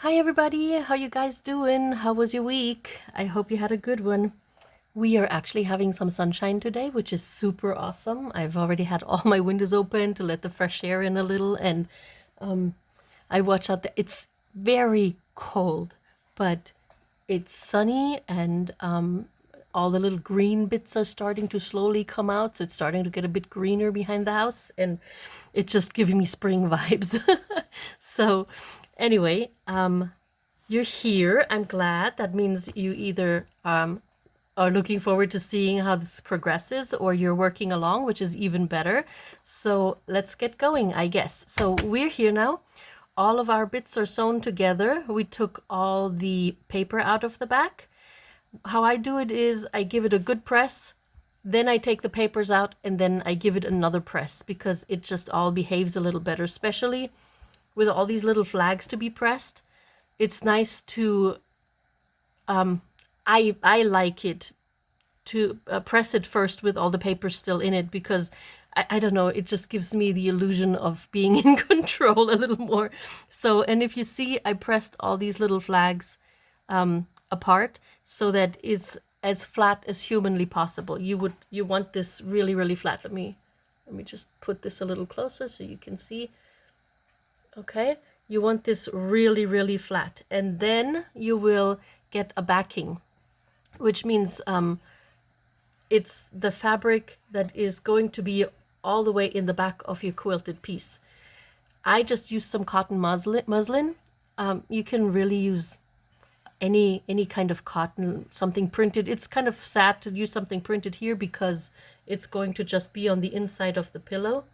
Hi everybody, how you guys doing? How was your week? I hope you had a good one. We are actually having some sunshine today, which is super awesome. I've already had all my windows open to let the fresh air in a little, and I watch out. It's very cold, but it's sunny, and all the little green bits are starting to slowly come out. So it's starting to get a bit greener behind the house, and it's just giving me spring vibes. So, anyway, you're here. I'm glad. That means you either are looking forward to seeing how this progresses, or you're working along, which is even better. So let's get going, I guess. So we're here now. All of our bits are sewn together. We took all the paper out of the back. How I do it is I give it a good press, then I take the papers out, and then I give it another press because it just all behaves a little better, especially with all these little flags to be pressed. It's nice to I like it to press it first with all the papers still in it, because I don't know, it just gives me the illusion of being in control a little more. So, and if you see, I pressed all these little flags apart so that it's as flat as humanly possible. You want this really, really flat. Let me just put this a little closer so you can see. Okay, you want this really, really flat, and then you will get a backing, which means it's the fabric that is going to be all the way in the back of your quilted piece. I just used some cotton muslin. You can really use any kind of cotton, something printed. It's kind of sad to use something printed here because it's going to just be on the inside of the pillow.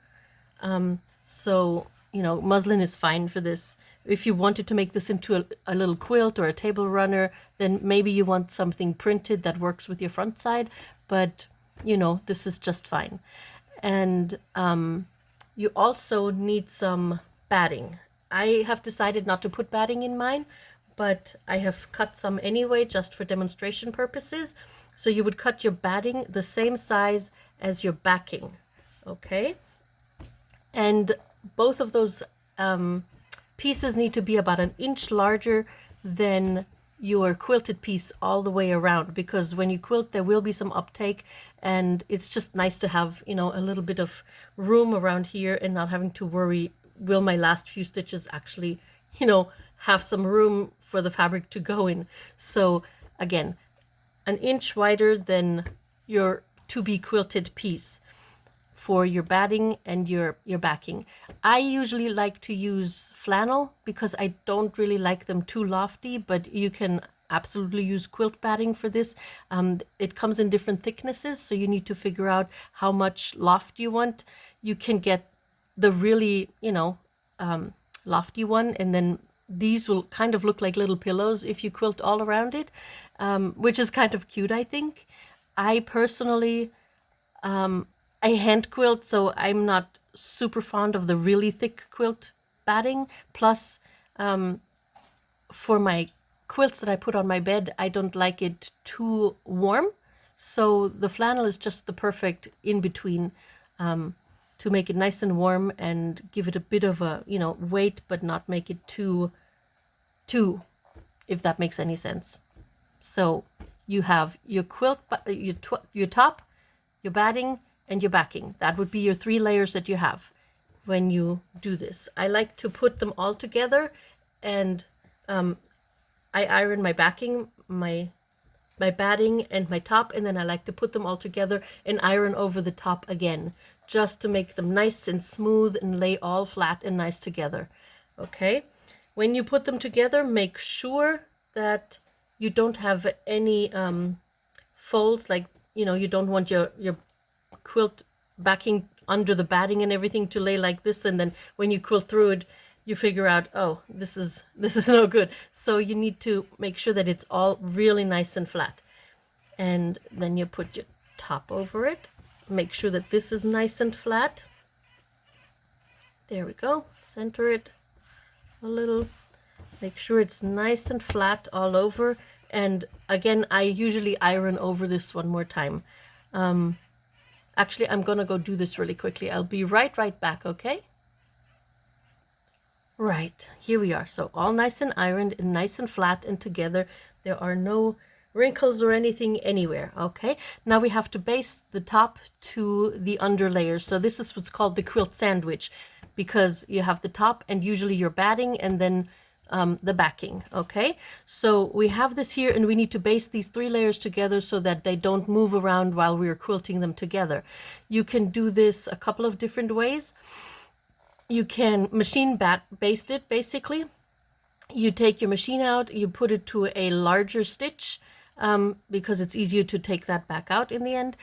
So, you know, muslin is fine for this. If you wanted to make this into a little quilt or a table runner, then maybe you want something printed that works with your front side, but you know, this is just fine. And you also need some batting. I have decided not to put batting in mine, but I have cut some anyway just for demonstration purposes. So you would cut your batting the same size as your backing, okay? And both of those pieces need to be about an inch larger than your quilted piece all the way around, because when you quilt there will be some uptake, and it's just nice to have, you know, a little bit of room around here and not having to worry, will my last few stitches actually, you know, have some room for the fabric to go in. So again, an inch wider than your to be quilted piece for your batting and your backing. I usually like to use flannel because I don't really like them too lofty, but you can absolutely use quilt batting for this. It comes in different thicknesses, so you need to figure out how much loft you want. You can get the really, you know, lofty one, and then these will kind of look like little pillows if you quilt all around it, which is kind of cute, I think. I personally, I hand quilt, so I'm not super fond of the really thick quilt batting. Plus, for my quilts that I put on my bed, I don't like it too warm. So the flannel is just the perfect in between, to make it nice and warm and give it a bit of a, you know, weight, but not make it too, if that makes any sense. So you have your quilt, your top, your batting, and your backing. That would be your 3 layers that you have when you do this. I like to put them all together, and I iron my backing, my batting, and my top, and then I like to put them all together and iron over the top again, just to make them nice and smooth and lay all flat and nice together. Okay, when you put them together, make sure that you don't have any folds, like, you know, you don't want your quilt backing under the batting and everything to lay like this, and then when you quilt through it, you figure out, oh, this is no good. So you need to make sure that it's all really nice and flat. And then you put your top over it. Make sure that this is nice and flat. There we go. Center it a little. Make sure it's nice and flat all over. And again, I usually iron over this one more time. Actually, I'm gonna go do this really quickly. I'll be right back, okay? Right, here we are. So all nice and ironed and nice and flat and together. There are no wrinkles or anything anywhere. Okay, now we have to baste the top to the under layer. So this is what's called the quilt sandwich, because you have the top and usually your batting and then the backing. Okay, so we have this here and we need to baste these 3 layers together so that they don't move around while we're quilting them together. You can do this a couple of different ways. You can machine baste it, basically. You take your machine out, you put it to a larger stitch, because it's easier to take that back out in the end.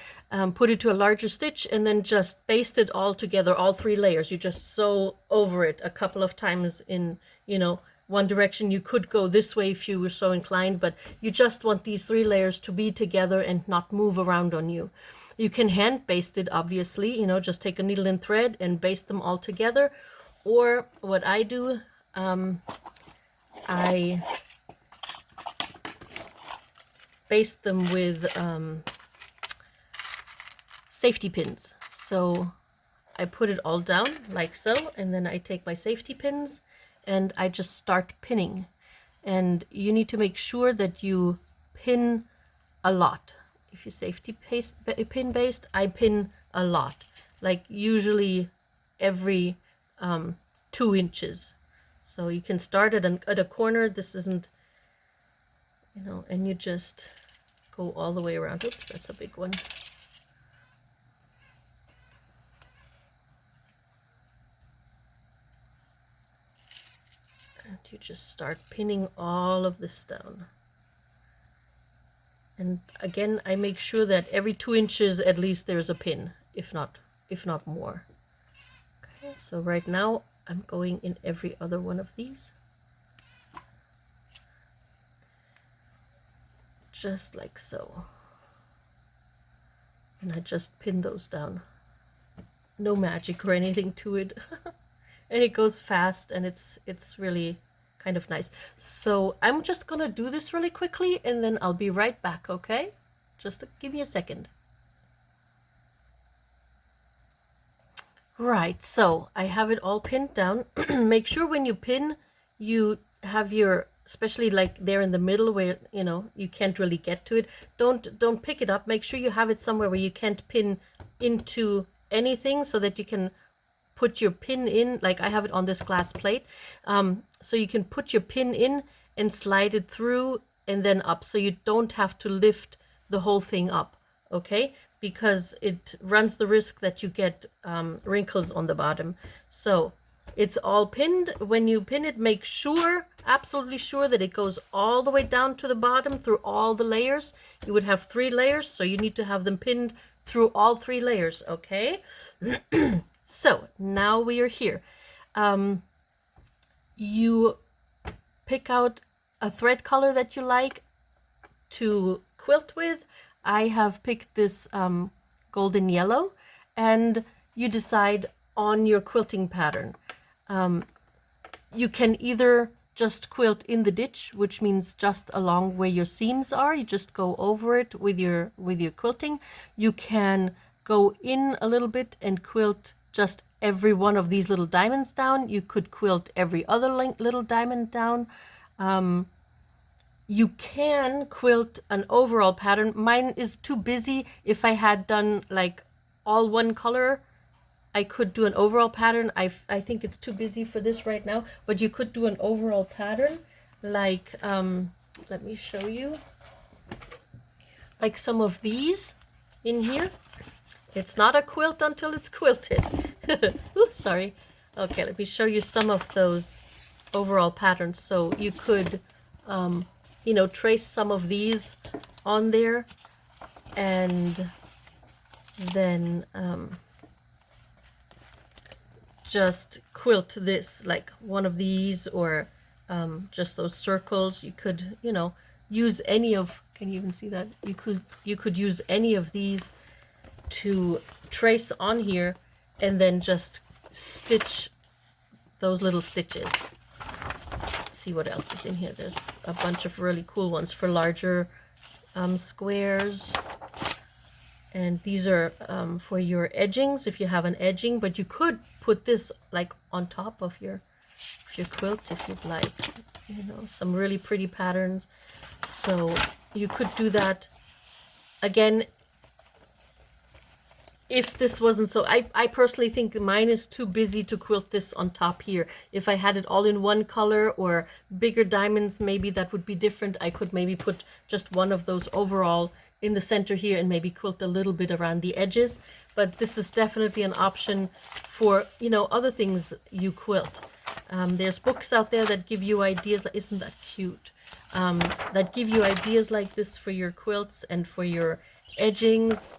Put it to a larger stitch and then just baste it all together, all 3 layers. You just sew over it a couple of times in, one direction. You could go this way if you were so inclined, but you just want these 3 layers to be together and not move around on you. You can hand baste it, obviously, just take a needle and thread and baste them all together. Or what I do, I baste them with safety pins. So I put it all down like so, and then I take my safety pins and I just start pinning. And you need to make sure that you pin a lot. If you safety pin based, I pin a lot, like usually every 2 inches. So you can start at a corner. This isn't, and you just go all the way around. Oops, that's a big one. And you just start pinning all of this down. And again, I make sure that every 2 inches at least there's a pin, if not more. Okay, so right now I'm going in every other one of these. Just like so. And I just pin those down. No magic or anything to it. And it goes fast and it's really kind of nice. So I'm just gonna do this really quickly and then I'll be right back, okay? Just give me a second. Right, so I have it all pinned down. Make sure when you pin, you have your, especially like there in the middle where, you can't really get to it. Don't pick it up. Make sure you have it somewhere where you can't pin into anything so that you can put your pin in. Like I have it on this glass plate. So you can put your pin in and slide it through and then up. So you don't have to lift the whole thing up, okay? Because it runs the risk that you get wrinkles on the bottom. So it's all pinned. When you pin it, make sure, absolutely sure, that it goes all the way down to the bottom through all the layers. You would have 3 layers, so you need to have them pinned through all 3 layers, okay? So now we are here. You pick out a thread color that you like to quilt with. I have picked this golden yellow, and you decide on your quilting pattern. You can either just quilt in the ditch, which means just along where your seams are. You just go over it with your quilting. You can go in a little bit and quilt just every one of these little diamonds down. You could quilt every other little diamond down. You can quilt an overall pattern. Mine is too busy. If I had done like all one color, I could do an overall pattern. I think it's too busy for this right now, but you could do an overall pattern like, let me show you, like some of these in here. It's not a quilt until it's quilted. Oops, sorry. Okay, let me show you some of those overall patterns. So you could, trace some of these on there and then just quilt this, like one of these, or just those circles. You could, use any of, can you even see that? You could use any of these to trace on here and then just stitch those little stitches. Let's see what else is in here. There's a bunch of really cool ones for larger squares. And these are for your edgings, if you have an edging, but you could put this like on top of your your quilt if you'd like, you know, some really pretty patterns. So you could do that. Again, if this wasn't so, I personally think mine is too busy to quilt this on top here. If I had it all in one color or bigger diamonds, maybe that would be different. I could maybe put just one of those overall in the center here and maybe quilt a little bit around the edges. But this is definitely an option for, you know, other things you quilt. There's books out there that give you ideas. Isn't that cute? That give you ideas like this for your quilts and for your edgings.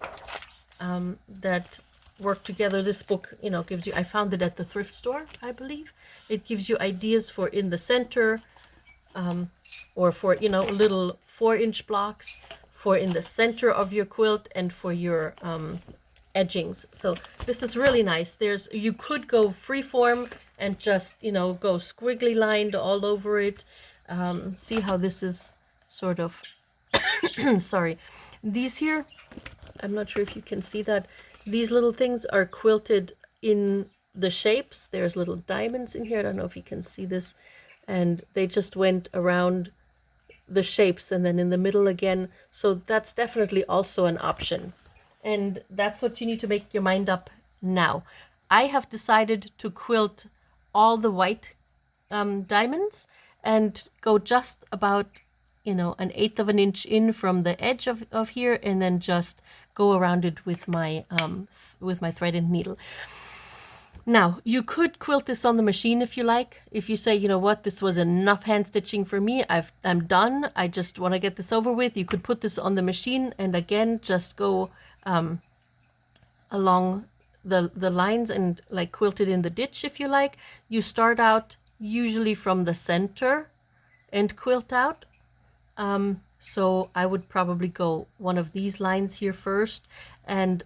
That work together. This book, you know, gives you, I found it at the thrift store, I believe. It gives you ideas for in the center, or for, you know, little 4-inch blocks for in the center of your quilt and for your edgings. So this is really nice. You could go freeform and just, you know, go squiggly lined all over it. See how this is sort of, sorry, these here, I'm not sure if you can see that. These little things are quilted in the shapes. There's little diamonds in here. I don't know if you can see this. And they just went around the shapes and then in the middle again. So that's definitely also an option. And that's what you need to make your mind up now. I have decided to quilt all the white diamonds and go just about, you know, 1/8 of an inch in from the edge of here, and then just go around it with my thread and needle. Now, you could quilt this on the machine if you like. If you say, you know what, this was enough hand stitching for me, I'm done, I just want to get this over with, you could put this on the machine and again just go along the lines and like quilt it in the ditch if you like. You start out usually from the center and quilt out. So I would probably go one of these lines here first. And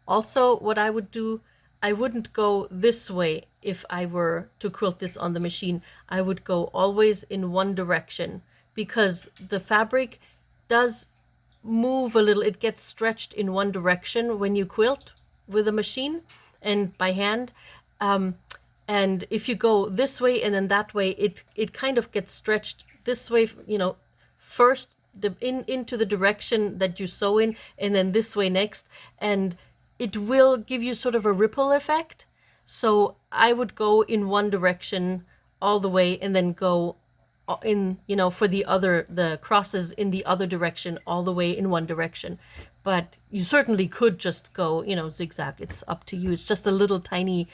also what I would do, I wouldn't go this way if I were to quilt this on the machine. I would go always in one direction because the fabric does move a little. It gets stretched in one direction when you quilt with a machine and by hand. And if you go this way and then that way, it kind of gets stretched this way, you know, first into the direction that you sew in, and then this way next, and it will give you sort of a ripple effect. So I would go in one direction all the way and then go in, you know, for the crosses in the other direction all the way in one direction. But you certainly could just go, you know, zigzag. It's up to you. It's just a little tiny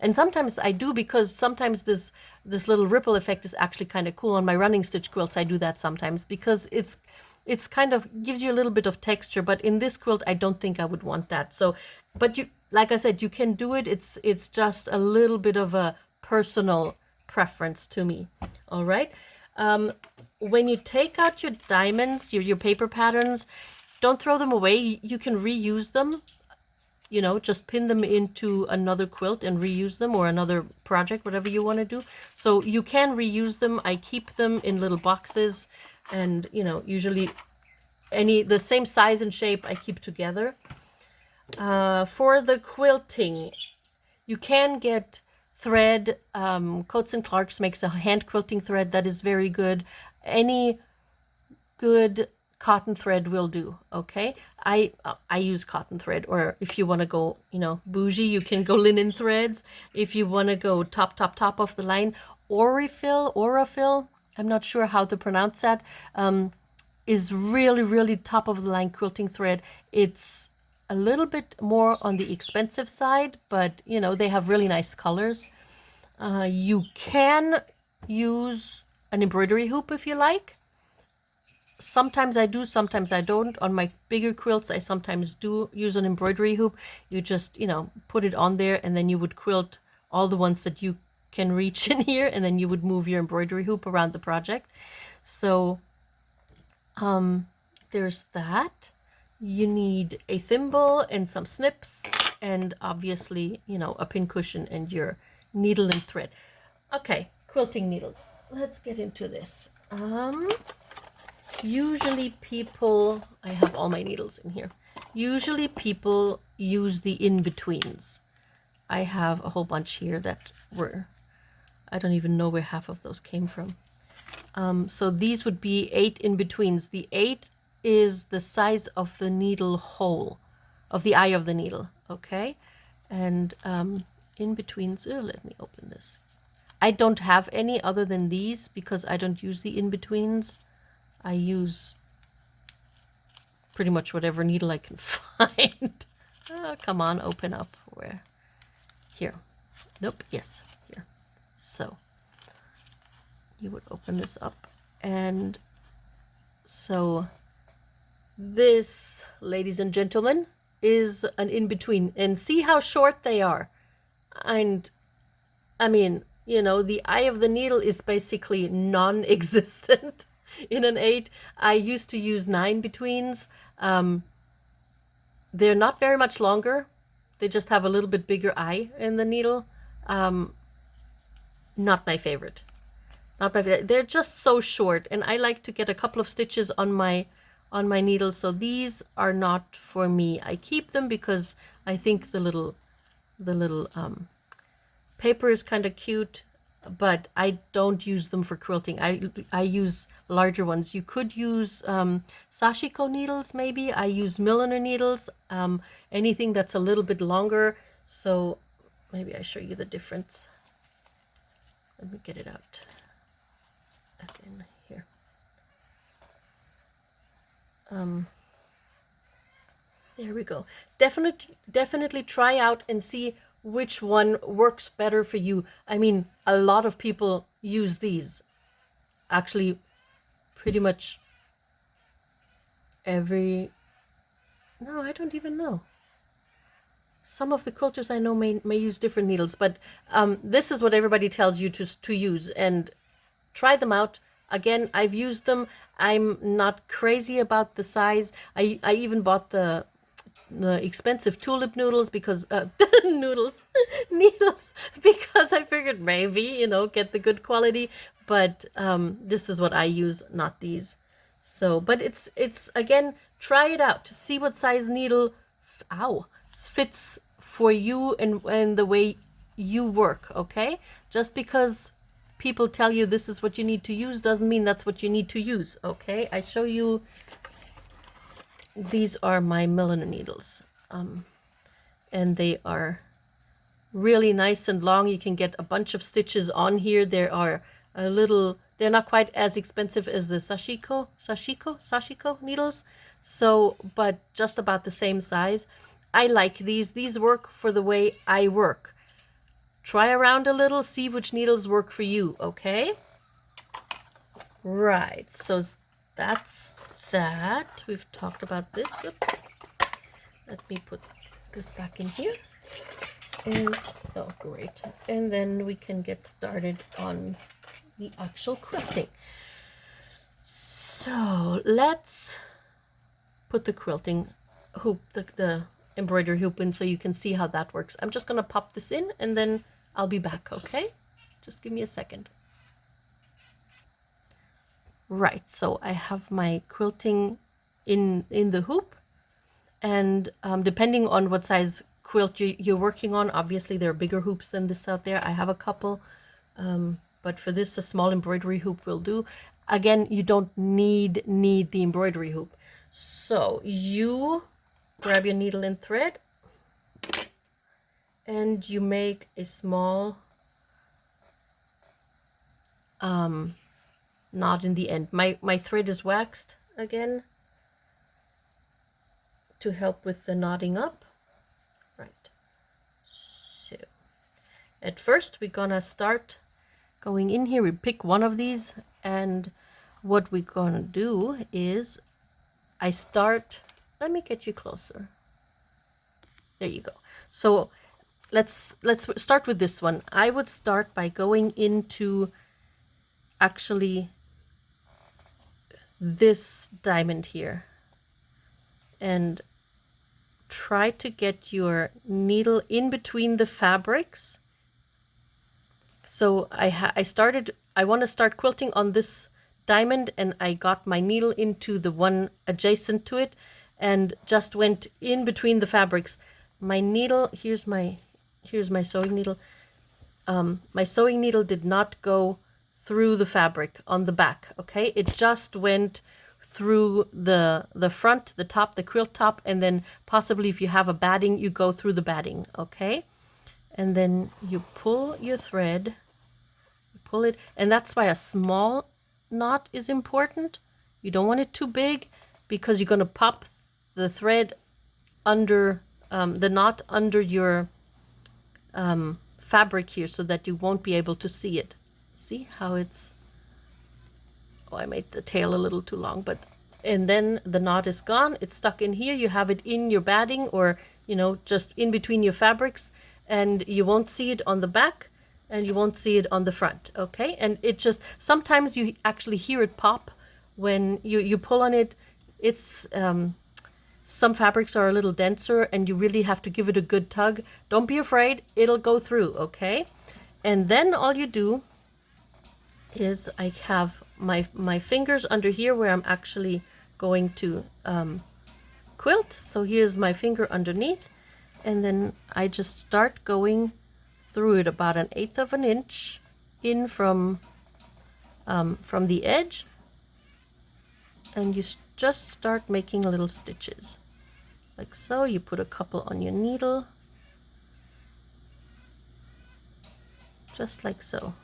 and sometimes I do, because sometimes this little ripple effect is actually kind of cool. On my running stitch quilts, I do that sometimes because it's kind of gives you a little bit of texture. But in this quilt, I don't think I would want that. So, but you, like I said, you can do it. It's just a little bit of a personal preference to me. All right. When you take out your diamonds, your paper patterns, don't throw them away. You can reuse them. You know, just pin them into another quilt and reuse them, or another project, whatever you want to do. So you can reuse them. I keep them in little boxes, and, you know, usually the same size and shape I keep together. For the quilting, you can get thread. Coats and Clarks makes a hand quilting thread that is very good. Any good cotton thread will do. Okay, I use cotton thread, or if you want to go, you know, bougie, you can go linen threads. If you want to go top of the line, Aurifil, I'm not sure how to pronounce that, is really top of the line quilting thread. It's a little bit more on the expensive side, but, you know, they have really nice colors. You can use an embroidery hoop if you like. Sometimes I do, sometimes I don't. On my bigger quilts, I sometimes do use an embroidery hoop. You just, you know, put it on there, and then you would quilt all the ones that you can reach in here, and then you would move your embroidery hoop around the project. So there's that. You need a thimble and some snips, and obviously, you know, a pin cushion and your needle and thread. Okay, quilting needles. Let's get into this. Usually people, I have all my needles in here. Usually people use the in-betweens. I have a whole bunch here that were I don't even know where half of those came from. So these would be 8 in-betweens. The 8 is the size of the needle hole, of the eye of the needle, okay? And in-betweens, let me open this. I don't have any other than these because I don't use the in-betweens. I use pretty much whatever needle I can find. Oh, come on, open up. Where? Here. Nope, yes, here. So you would open this up, and so this, ladies and gentlemen, is an in-between, and see how short they are. And I mean, you know, the eye of the needle is basically non-existent in an 8. I used to use 9-betweens. They're not very much longer. They just have a little bit bigger eye in the needle. Not my favorite. Not my favorite. They're just so short, and I like to get a couple of stitches on my needle. So these are not for me. I keep them because I think the little paper is kind of cute, but I don't use them for quilting. I use larger ones. You could use sashiko needles, maybe. I use milliner needles, anything that's a little bit longer. So maybe I show you the difference. Let me get it out again here. There we go. Definitely try out and see which one works better for you. I mean, a lot of people use these. Actually, pretty much every... No, I don't even know. Some of the quilters I know may use different needles, but this is what everybody tells you to use, and try them out. Again, I've used them. I'm not crazy about the size. I even bought the expensive tulip noodles because needles because I figured maybe, you know, get the good quality, but this is what I use, not these. So, but it's again, try it out to see what size needle fits for you and the way you work. Okay, just because people tell you this is what you need to use doesn't mean that's what you need to use. Okay, I show you. These are my milliner needles, and they are really nice and long. You can get a bunch of stitches on here. There are they're not quite as expensive as the sashiko needles, so, but just about the same size. I like these. These work for the way I work. Try around a little, see which needles work for you, okay? Right, so that's that. We've talked about this. Oops. Let me put this back in here. And, oh, great. And then we can get started on the actual quilting. So let's put the quilting hoop, the embroidery hoop in so you can see how that works. I'm just going to pop this in and then I'll be back, okay? Just give me a second. Right, so I have my quilting in the hoop, and depending on what size quilt you're working on, obviously there are bigger hoops than this out there. I have a couple, but for this, a small embroidery hoop will do. Again, you don't need the embroidery hoop. So you grab your needle and thread, and you make a small knot in the end. My thread is waxed again to help with the knotting up. Right. So at first we're gonna start going in here. We pick one of these, and what we're gonna do is let me get you closer. There you go. So let's start with this one. I would start by going into actually this diamond here and try to get your needle in between the fabrics. So I want to start quilting on this diamond, and I got my needle into the one adjacent to it and just went in between the fabrics. My needle, here's my sewing needle. my sewing needle did not go through the fabric on the back, okay? It just went through the front, the top, the quilt top, and then possibly if you have a batting, you go through the batting, okay? And then you pull your thread, you pull it, and that's why a small knot is important. You don't want it too big because you're going to pop the thread under the knot under your fabric here so that you won't be able to see it. See how it's, oh, I made the tail a little too long, but, and then the knot is gone. It's stuck in here. You have it in your batting or, you know, just in between your fabrics, and you won't see it on the back and you won't see it on the front, okay? And it just, sometimes you actually hear it pop when you pull on it. It's, some fabrics are a little denser and you really have to give it a good tug. Don't be afraid, it'll go through, okay? And then all you do is I have my fingers under here where I'm actually going to quilt. So here's my finger underneath, and then I just start going through it about 1/8 of an inch in from the edge, and you just start making little stitches like so. You put a couple on your needle, just like so.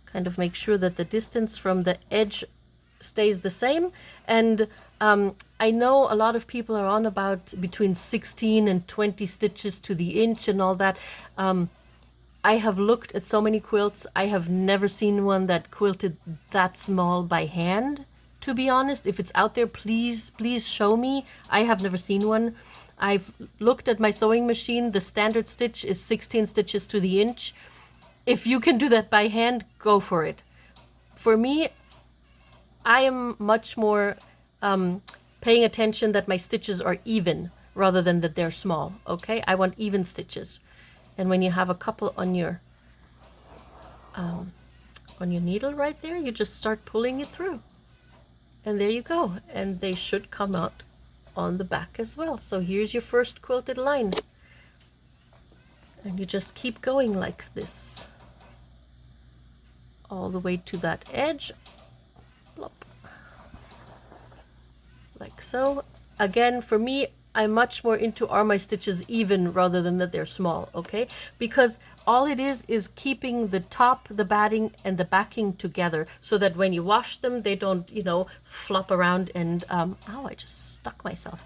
Kind of make sure that the distance from the edge stays the same. And I know a lot of people are on about between 16 and 20 stitches to the inch and all that. I have looked at so many quilts. I have never seen one that quilted that small by hand, to be honest. If it's out there, please show me. I have never seen one. I've looked at my sewing machine. The standard stitch is 16 stitches to the inch. If you can do that by hand, go for it. For me, I am much more paying attention that my stitches are even rather than that they're small, okay? I want even stitches. And when you have a couple on your needle right there, you just start pulling it through. And there you go. And they should come out on the back as well. So here's your first quilted line. And you just keep going like this, all the way to that edge. Plop. Like so. Again, for me, I'm much more into are my stitches even rather than that they're small, okay? Because all it is keeping the top, the batting, and the backing together so that when you wash them, they don't, you know, flop around and, ow, I just stuck myself.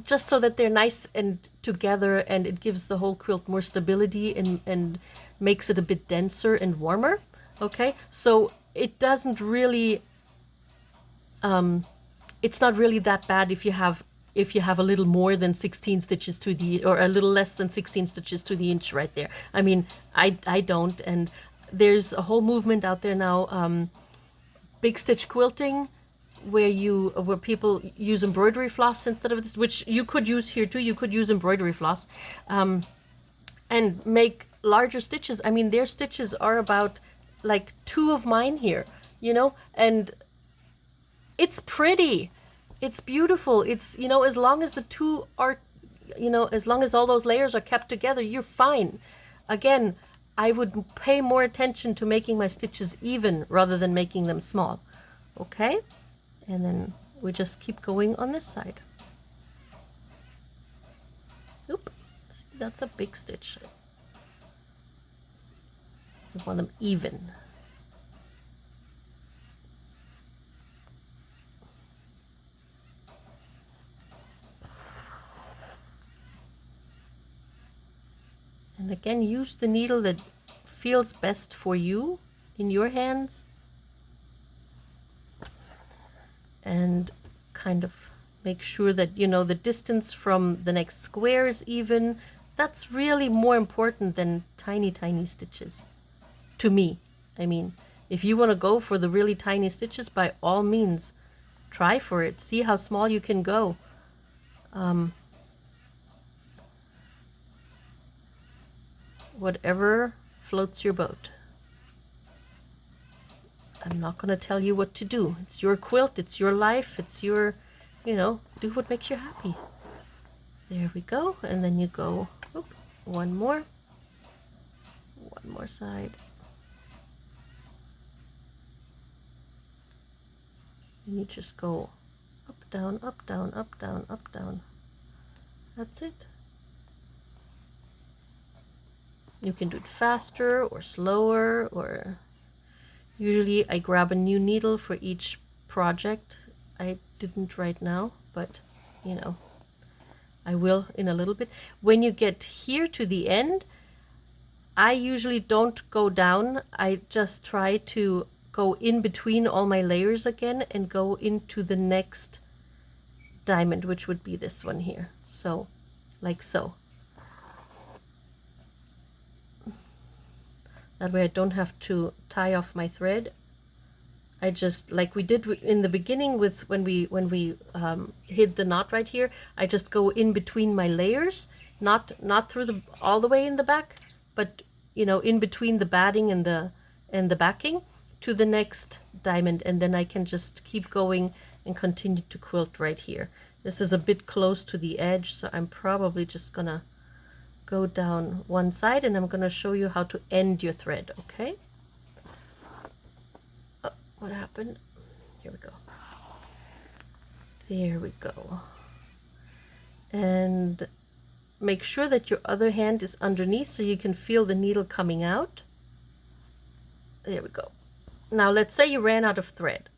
Just so that they're nice and together, and it gives the whole quilt more stability and makes it a bit denser and warmer, okay? So it doesn't really, it's not really that bad if you have a little more than 16 stitches to the, or a little less than 16 stitches to the inch right there. I mean, I don't, and there's a whole movement out there now, big stitch quilting, where people use embroidery floss instead of this, which you could use here too. You could use embroidery floss, and make larger stitches. I mean, their stitches are about like 2 of mine here, you know, and it's pretty, it's beautiful. It's, you know, as long as the two are, you know, as long as all those layers are kept together, you're fine. Again, I would pay more attention to making my stitches even rather than making them small. Okay? And then we just keep going on this side. Oop, see, that's a big stitch. We want them even. And again, use the needle that feels best for you in your hands, and kind of make sure that, you know, the distance from the next square is even. That's really more important than tiny, tiny stitches, to me. I mean, if you want to go for the really tiny stitches, by all means, try for it. See how small you can go. Whatever floats your boat. I'm not going to tell you what to do. It's your quilt, it's your life, it's your, you know, do what makes you happy. There we go. And then you go, oop, one more side. And you just go up, down, up, down, up, down, up, down. That's it. You can do it faster or slower, or usually I grab a new needle for each project. I didn't right now, but you know, I will in a little bit. When you get here to the end, I usually don't go down. I just try to go in between all my layers again and go into the next diamond, which would be this one here. So, like so. That way I don't have to tie off my thread. I just, like we did in the beginning with when we hid the knot right here, I just go in between my layers, not through the all the way in the back, but you know, in between the batting and the backing to the next diamond, and then I can just keep going and continue to quilt right here. This is a bit close to the edge, so I'm probably just gonna go down one side, and I'm gonna show you how to end your thread, okay? Oh, what happened? Here we go. There we go. And make sure that your other hand is underneath so you can feel the needle coming out. There we go. Now let's say you ran out of thread.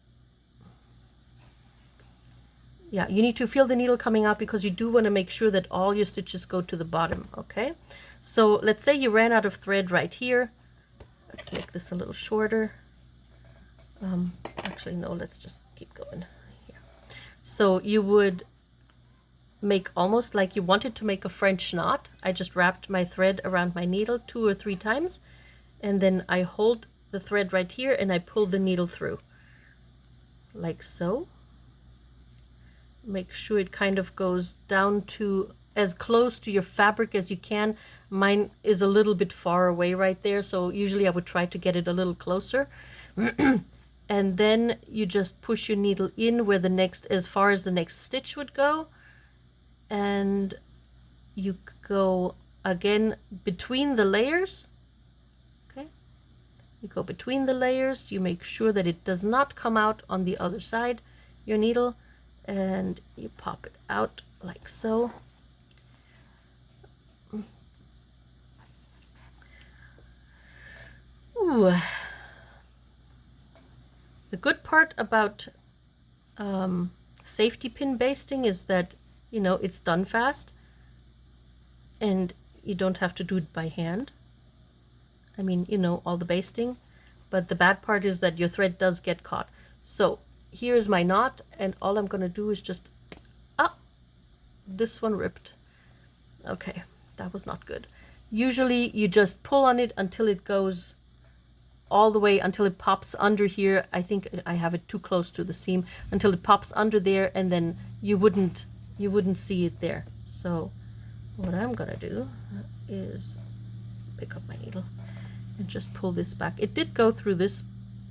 Yeah, you need to feel the needle coming out because you do want to make sure that all your stitches go to the bottom, okay? So let's say you ran out of thread right here. Let's make this a little shorter. Actually, no, let's just keep going here. So you would make almost like you wanted to make a French knot. I just wrapped my thread around my needle 2 or 3 times, and then I hold the thread right here and I pull the needle through, like so. Make sure it kind of goes down to as close to your fabric as you can. Mine is a little bit far away right there, so usually I would try to get it a little closer. And then you just push your needle in where the next, as far as the next stitch would go, and you go again between the layers. Okay, you go between the layers, you make sure that it does not come out on the other side, your needle, and you pop it out like so. Ooh. The good part about safety pin basting is that, you know, it's done fast and you don't have to do it by hand. I mean, you know, all the basting, but the bad part is that your thread does get caught. So here's my knot, and all I'm going to do is just, this one ripped. Okay, that was not good. Usually you just pull on it until it goes all the way, until it pops under here. I think I have it too close to the seam, until it pops under there, and then you wouldn't see it there. So what I'm gonna do is pick up my needle and just pull this back. It did go through this.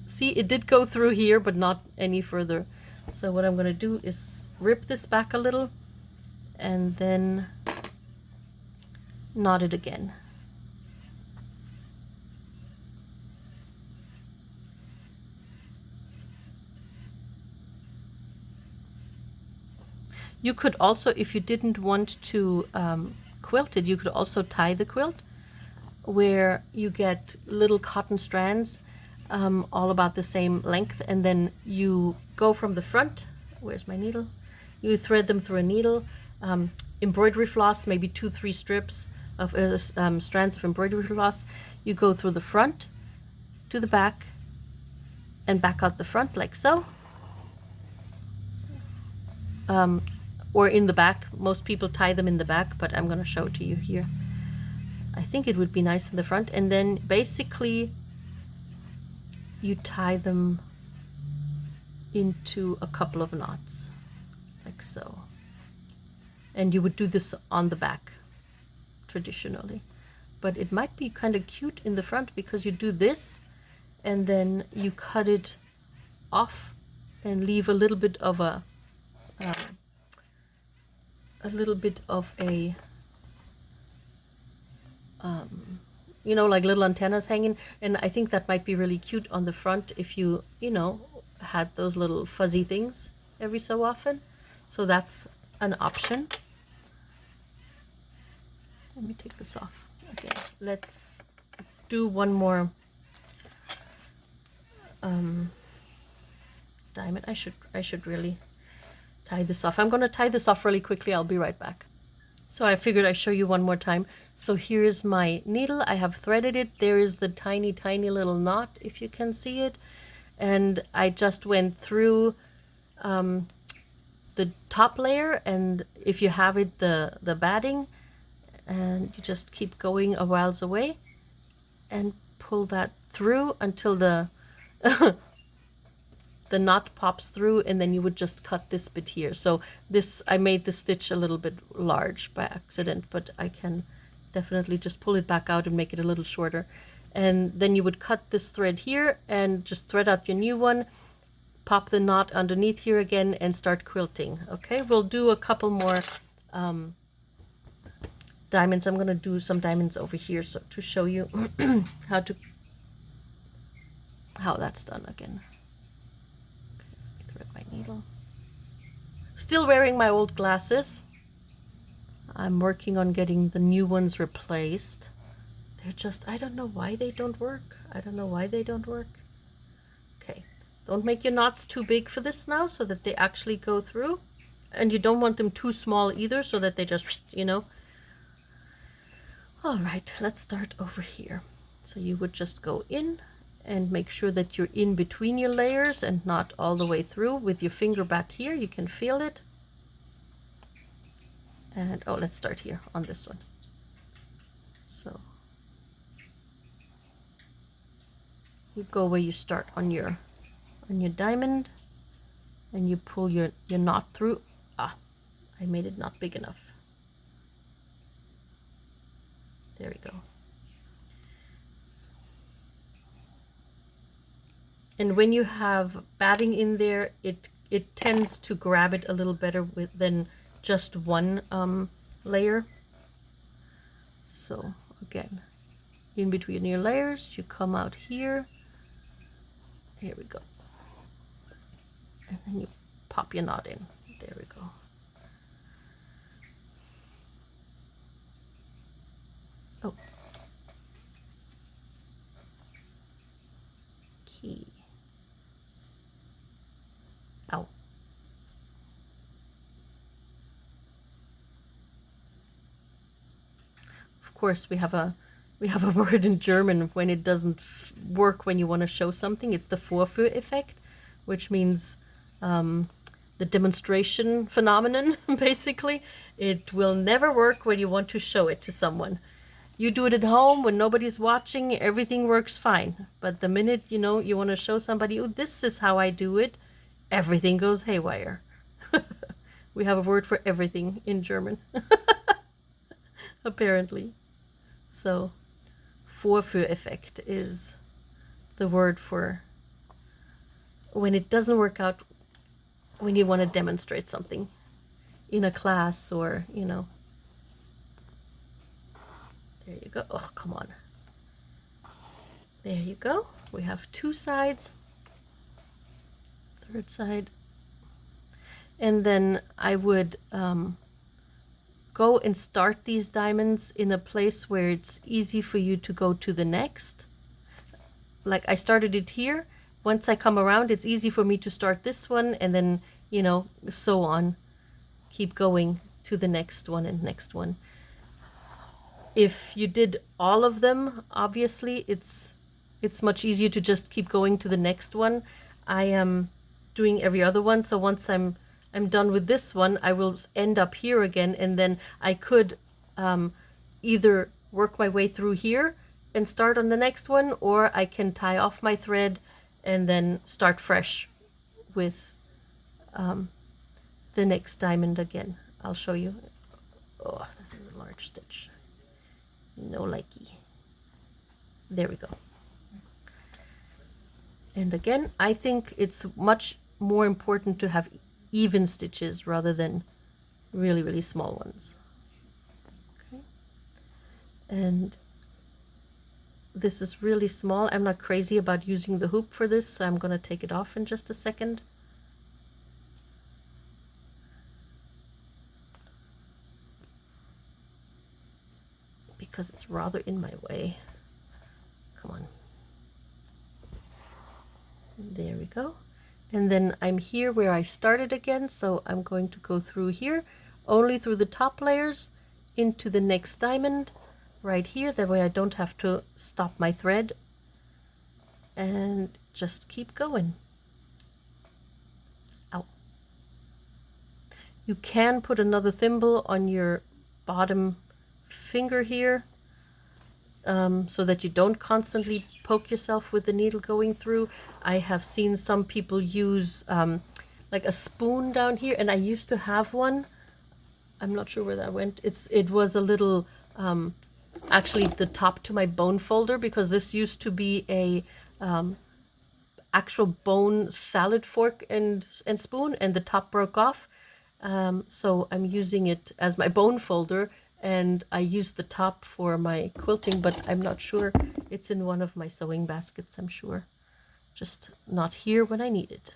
See, it did go through here, but not any further. So what I'm gonna do is rip this back a little and then knot it again. You could also, if you didn't want to quilt it, you could also tie the quilt, where you get little cotton strands all about the same length, and then you go from the front. Where's my needle? You thread them through a needle, embroidery floss, maybe 2-3 strips of strands of embroidery floss. You go through the front to the back and back out the front like so. Or in the back. Most people tie them in the back, but I'm going to show it to you here. I think it would be nice in the front. And then basically you tie them into a couple of knots, like so. And you would do this on the back traditionally. But it might be kind of cute in the front because you do this and then you cut it off and leave a little bit of a you know, like little antennas hanging. And I think that might be really cute on the front if you know, had those little fuzzy things every so often. So that's an option. Let me take this off. Okay, let's do one more diamond. I should really tie this off. I'm going to tie this off really quickly. I'll be right back. So I figured I'd show you one more time. So here's my needle. I have threaded it. There is the tiny, tiny little knot, if you can see it. And I just went through the top layer, and if you have it, the batting, and you just keep going a whiles away and pull that through until the the knot pops through, and then you would just cut this bit here. So this, I made the stitch a little bit large by accident, but I can definitely just pull it back out and make it a little shorter. And then you would cut this thread here and just thread out your new one, pop the knot underneath here again, and start quilting. Okay, we'll do a couple more diamonds. I'm gonna do some diamonds over here so to show you how that's done again. My needle. Still wearing my old glasses. I'm working on getting the new ones replaced. They're just, I don't know why they don't work. I don't know why they don't work. Okay, don't make your knots too big for this now so that they actually go through. And you don't want them too small either so that they just, you know. All right, let's start over here. So you would just go in and make sure that you're in between your layers and not all the way through. With your finger back here, you can feel it. And oh, let's start here on this one. So you go where you start on your diamond, and you pull your knot through. Ah, I made it not big enough. There we go. And when you have batting in there, it tends to grab it a little better than just one layer. So again, in between your layers, you come out here. Here we go. And then you pop your knot in. There we go. Oh. Key. Ow. Of course, we have a word in German when it doesn't work when you want to show something. It's the Vorführeffekt, which means the demonstration phenomenon, basically. It will never work when you want to show it to someone. You do it at home when nobody's watching, everything works fine. But the minute, you know, you want to show somebody, oh, this is how I do it, everything goes haywire. We have a word for everything in German, apparently. So, Vorführeffekt is the word for when it doesn't work out when you want to demonstrate something in a class, or, you know. There you go. Oh, come on. There you go. We have two sides. Third side. And then I would go and start these diamonds in a place where it's easy for you to go to the next. Like I started it here. Once I come around, it's easy for me to start this one, and then, you know, so on. Keep going to the next one and next one. If you did all of them, obviously it's much easier to just keep going to the next one. I am doing every other one, so once I'm done with this one, I will end up here again, and then I could either work my way through here and start on the next one, or I can tie off my thread and then start fresh with the next diamond again. I'll show you. Oh, this is a large stitch. No likey. There we go. And again, I think it's much more important to have even stitches rather than really, really small ones. Okay. And this is really small. I'm not crazy about using the hoop for this, so I'm going to take it off in just a second. Because it's rather in my way. Come on. There we go. And then I'm here where I started again, so I'm going to go through here, only through the top layers, into the next diamond, right here. That way I don't have to stop my thread. And just keep going. Ow. You can put another thimble on your bottom finger here, so that you don't constantly poke yourself with the needle going through. I have seen some people use like a spoon down here, and I used to have one. I'm not sure where that went. It was a little actually the top to my bone folder, because this used to be a actual bone salad fork and spoon, and the top broke off. So I'm using it as my bone folder, and I use the top for my quilting, but I'm not sure. It's in one of my sewing baskets, I'm sure. Just not here when I need it.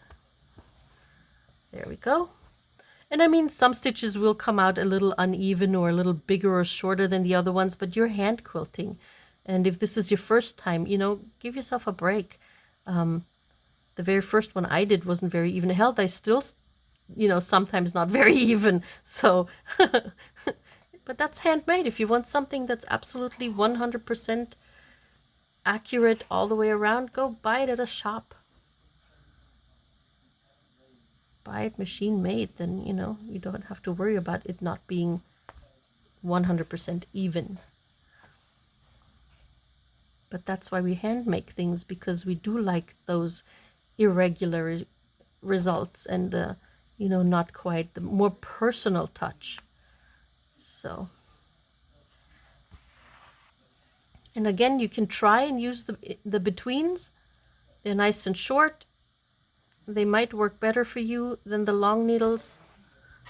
There we go. And I mean, some stitches will come out a little uneven or a little bigger or shorter than the other ones, but you're hand quilting. And if this is your first time, you know, give yourself a break. The very first one I did wasn't very even held. I still, you know, sometimes not very even. So, but that's handmade. If you want something that's absolutely 100% accurate all the way around, go buy it at a shop. Buy it machine made, then, you know, you don't have to worry about it not being 100% even. But that's why we hand make things, because we do like those irregular results and the, you know, not quite, the more personal touch. So, and again, you can try and use the betweens. They're nice and short. They might work better for you than the long needles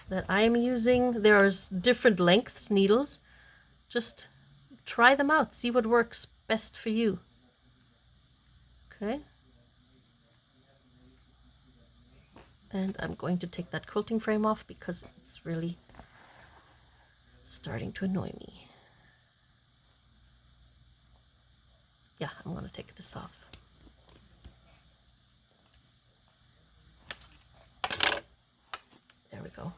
that I'm using. There are different lengths needles. Just try them out, see what works best for you. Okay. And I'm going to take that quilting frame off because it's really starting to annoy me. Yeah, I'm going to take this off. There we go.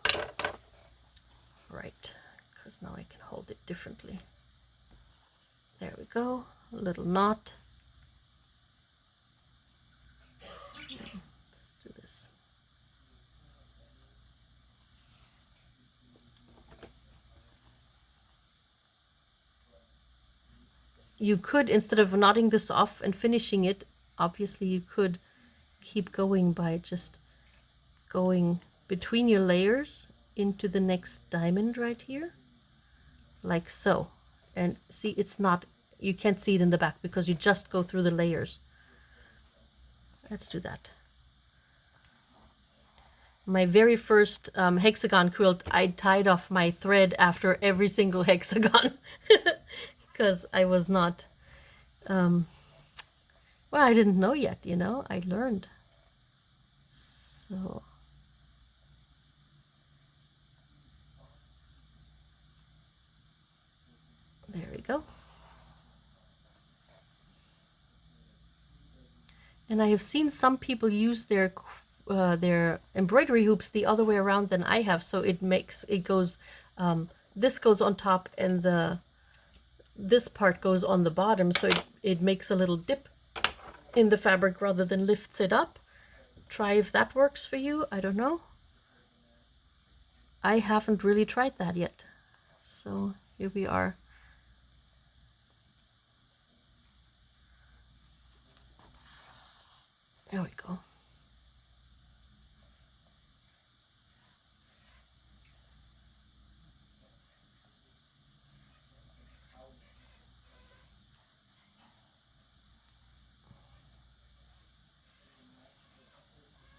Right, because now I can hold it differently. There we go, a little knot. Let's do this. You could, instead of knotting this off and finishing it, obviously you could keep going by just going between your layers into the next diamond right here, like so. And see, it's not, you can't see it in the back because you just go through the layers. Let's do that. My very first hexagon quilt, I tied off my thread after every single hexagon because I was not, well, I didn't know yet, you know, I learned. So there we go. And I have seen some people use their embroidery hoops the other way around than I have, so it makes it goes this goes on top and this part goes on the bottom, so it makes a little dip in the fabric rather than lifts it up. Try if that works for you. I don't know. I haven't really tried that yet. So here we are. There we go.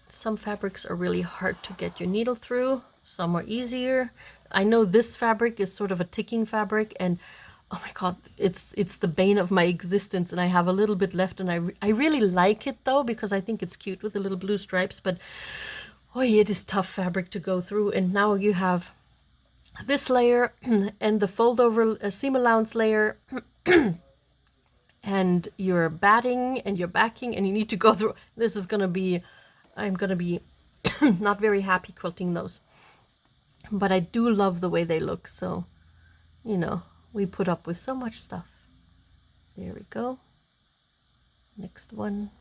Some fabrics are really hard to get your needle through. Some are easier. I know this fabric is sort of a ticking fabric, and oh my God, it's the bane of my existence, and I have a little bit left, and I really like it though because I think it's cute with the little blue stripes. But oh, it is tough fabric to go through. And now you have this layer and the fold over seam allowance layer and your batting and your backing, and you need to go through. This is gonna be, I'm gonna be not very happy quilting those, but I do love the way they look. So, you know, we put up with so much stuff. There we go. Next one.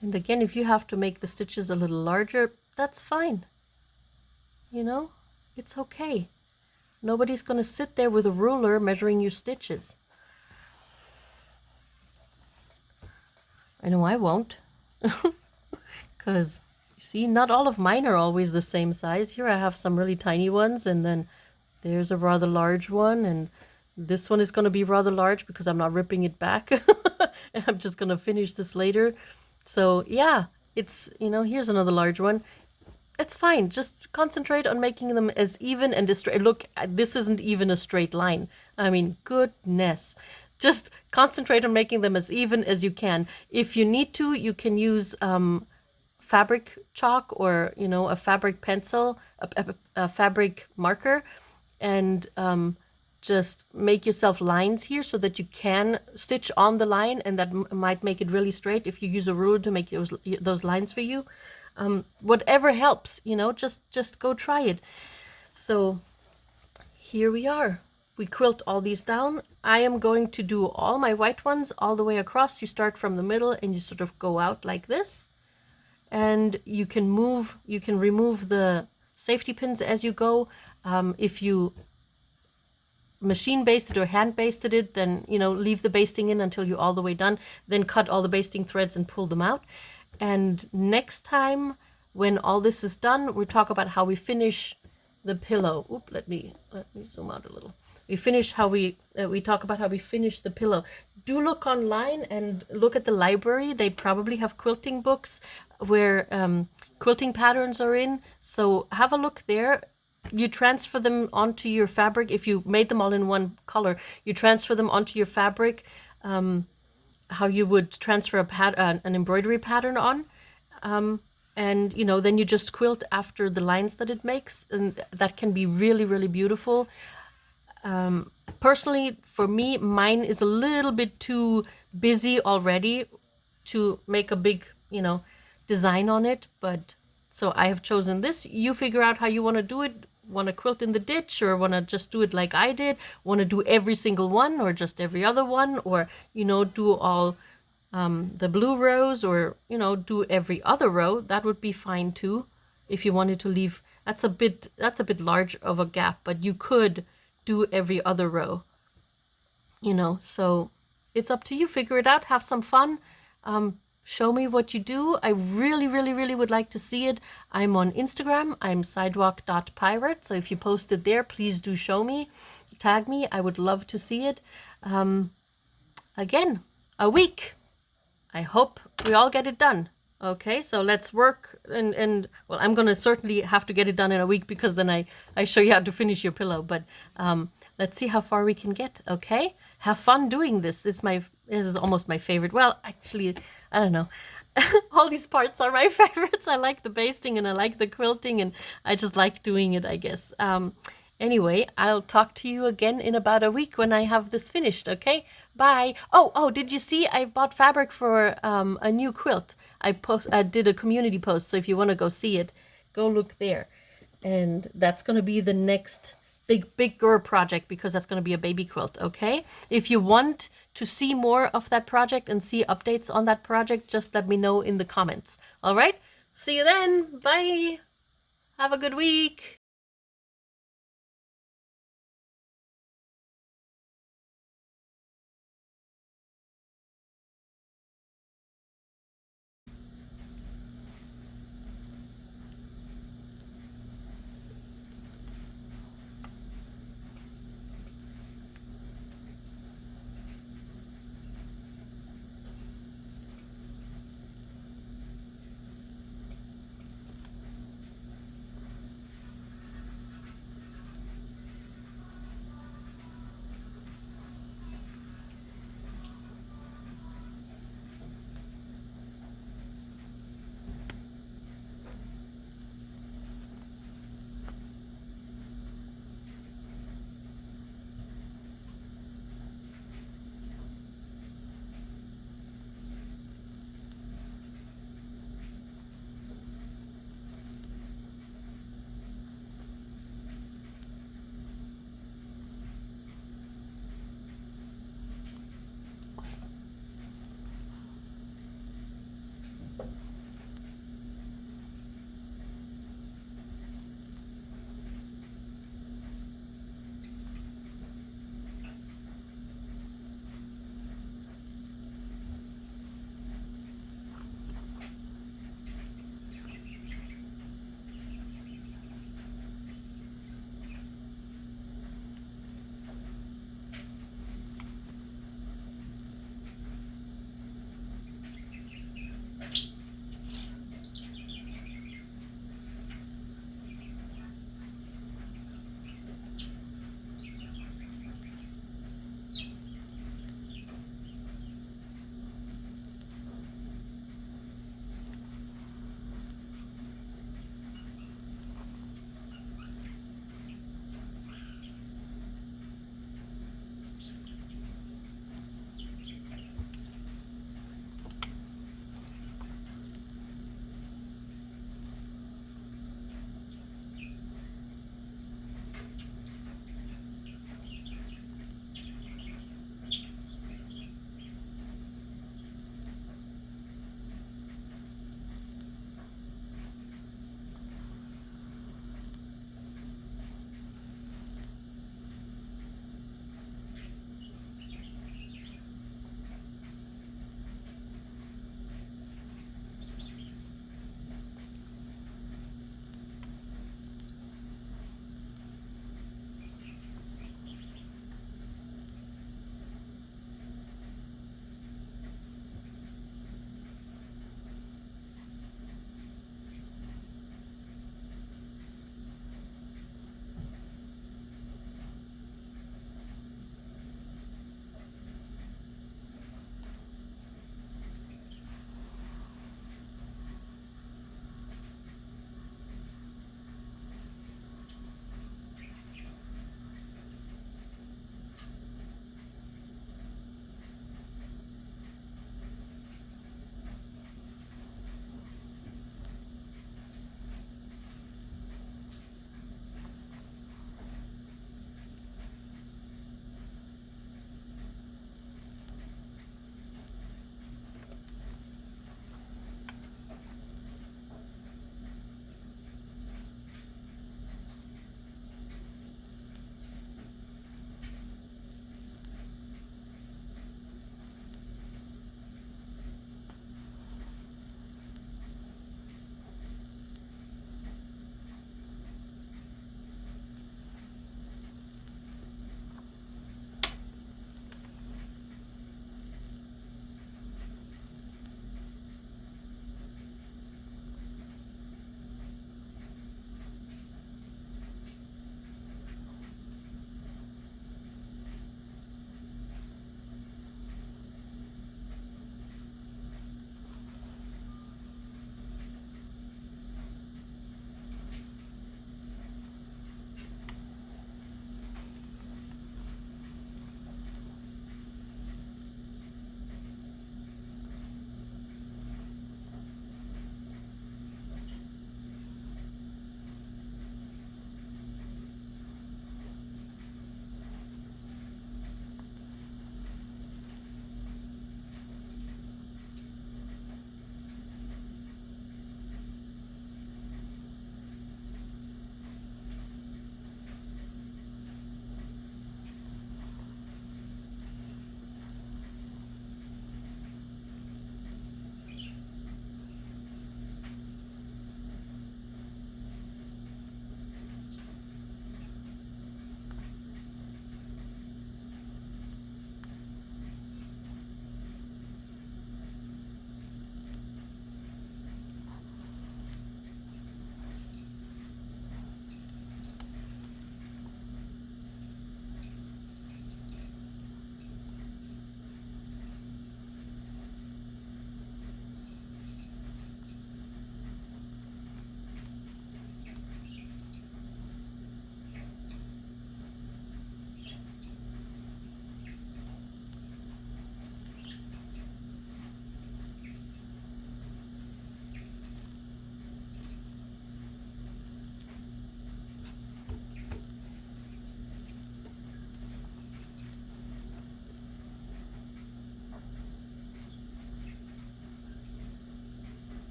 And again, if you have to make the stitches a little larger, that's fine. You know, it's okay. Nobody's going to sit there with a ruler measuring your stitches. I know I won't. Because, you see, not all of mine are always the same size. Here I have some really tiny ones, and then there's a rather large one, and this one is going to be rather large because I'm not ripping it back. And I'm just going to finish this later. So, yeah, it's, you know, here's another large one. It's fine. Just concentrate on making them as even and as straight. Look, this isn't even a straight line. I mean, goodness. Just concentrate on making them as even as you can. If you need to, you can use fabric chalk or, you know, a fabric pencil, a fabric marker, and just make yourself lines here so that you can stitch on the line, and that might make it really straight if you use a ruler to make those lines for you. Whatever helps, you know, just go try it. So here we are. We quilt all these down. I am going to do all my white ones all the way across. You start from the middle and you sort of go out like this. And you can remove the safety pins as you go. If you machine basted or hand basted it, then, you know, leave the basting in until you're all the way done. Then cut all the basting threads and pull them out. And next time, when all this is done, we'll talk about how we finish the pillow. Oop, let me zoom out a little. We talk about how we finish the pillow. Do look online and look at the library. They probably have quilting books where quilting patterns are in. So have a look there. You transfer them onto your fabric. If you made them all in one color, you transfer them onto your fabric. How you would transfer an embroidery pattern on, and, you know, then you just quilt after the lines that it makes, and that can be really, really beautiful. Personally, for me, mine is a little bit too busy already to make a big, you know, design on it, but so I have chosen this. You figure out how you want to do it. Want to quilt in the ditch, or want to just do it like I did? Want to do every single one, or just every other one, or, you know, do all the blue rows, or, you know, do every other row? That would be fine too. If you wanted to leave, that's a bit large of a gap, but you could do every other row, you know. So it's up to you. Figure it out. Have some fun. Show me what you do. I really, really, really would like to see it. I'm on Instagram. I'm sidewalk.pirate. So if you post it there, please do show me. Tag me. I would love to see it. Again, a week. I hope we all get it done. Okay, so let's work. And well, I'm going to certainly have to get it done in a week, because then I show you how to finish your pillow. But let's see how far we can get. Okay, have fun doing this. This is almost my favorite. Well, actually, I don't know. All these parts are my favorites. I like the basting and I like the quilting, and I just like doing it, I guess. Anyway, I'll talk to you again in about a week when I have this finished, okay? Bye. Oh, did you see I bought fabric for a new quilt? I did a community post, so if you want to go see it, go look there. And that's going to be the next big girl project, because that's going to be a baby quilt, okay? If you want to see more of that project and see updates on that project, just let me know in the comments. All right? See you then. Bye. Have a good week.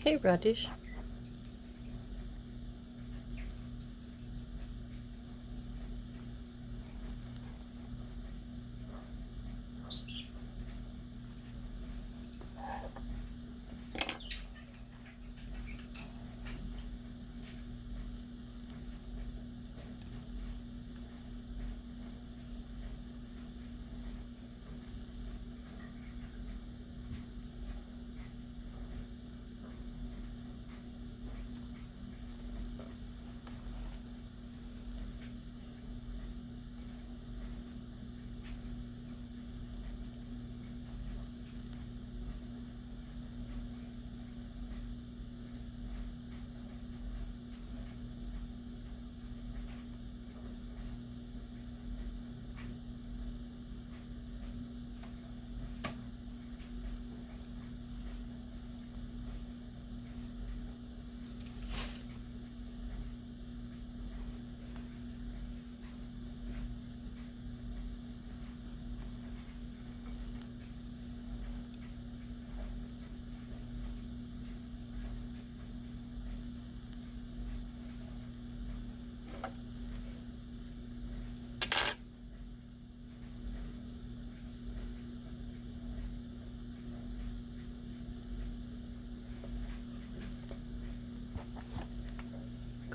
Hey, Radish.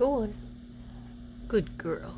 Go on. Good girl.